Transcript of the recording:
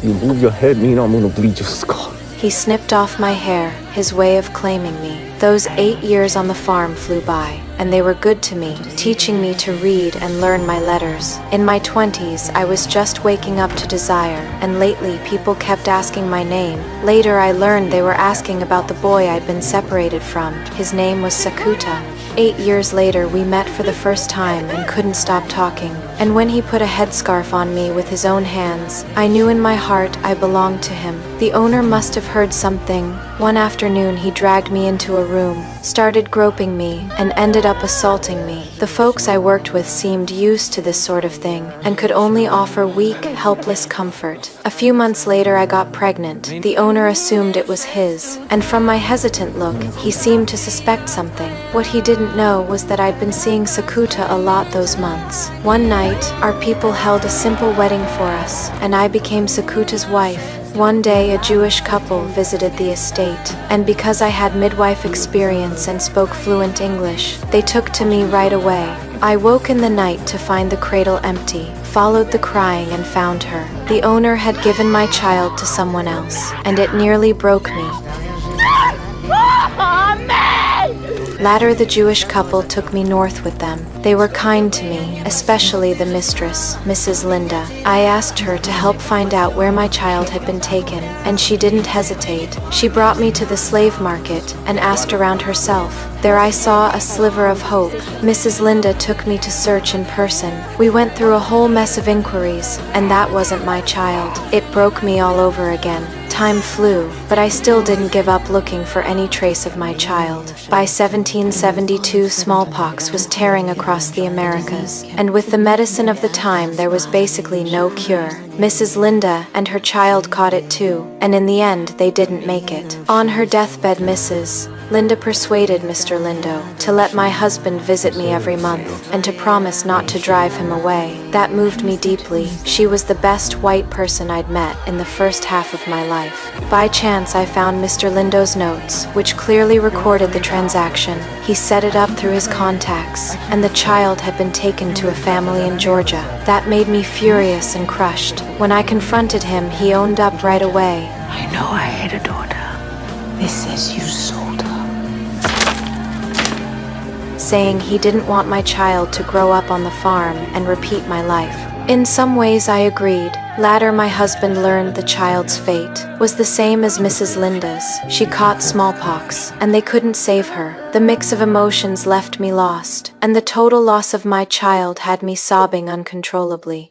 You move your head, Nina, I'm gonna bleed your skull. He snipped off my hair, his way of claiming me. Those 8 years on the farm flew by, and they were good to me, teaching me to read and learn my letters. In my 20s, I was just waking up to desire, and lately people kept asking my name. Later I learned they were asking about the boy I'd been separated from. His name was Sakuta. 8 years later, we met for the first time and couldn't stop talking. And when he put a headscarf on me with his own hands, I knew in my heart I belonged to him. The owner must have heard something. One afternoon, he dragged me into a room, started groping me, and ended up assaulting me. The folks I worked with seemed used to this sort of thing and could only offer weak, helpless comfort. A few months later, I got pregnant. The owner assumed it was his, and from my hesitant look, he seemed to suspect something. What he didn't know was that I'd been seeing Sakuta a lot those months. One night, our people held a simple wedding for us, and I became Sakuta's wife. One day, a Jewish couple visited the estate, and because I had midwife experience and spoke fluent English, they took to me right away. I woke in the night to find the cradle empty, followed the crying and found her. The owner had given my child to someone else, and it nearly broke me. Later, the Jewish couple took me north with them. They were kind to me, especially the mistress, Mrs. Linda. I asked her to help find out where my child had been taken, and she didn't hesitate. She brought me to the slave market and asked around herself. There I saw a sliver of hope. Mrs. Linda took me to search in person. We went through a whole mess of inquiries, and that wasn't my child. It broke me all over again. Time flew, but I still didn't give up looking for any trace of my child. By 1772, smallpox was tearing across the Americas, and with the medicine of the time, there was basically no cure. Mrs. Linda and her child caught it too, and in the end, they didn't make it. On her deathbed, Mrs. Linda persuaded Mr. Lindo to let my husband visit me every month and to promise not to drive him away. That moved me deeply. She was the best white person I'd met in the first half of my life. By chance, I found Mr. Lindo's notes, which clearly recorded the transaction. He set it up through his contacts, and the child had been taken to a family in Georgia. That made me furious and crushed. When I confronted him, he owned up right away. I know I had a daughter. This says you sold her. Saying he didn't want my child to grow up on the farm and repeat my life. In some ways, I agreed. Later, my husband learned the child's fate was the same as Mrs. Linda's. She caught smallpox, and they couldn't save her. The mix of emotions left me lost, and the total loss of my child had me sobbing uncontrollably.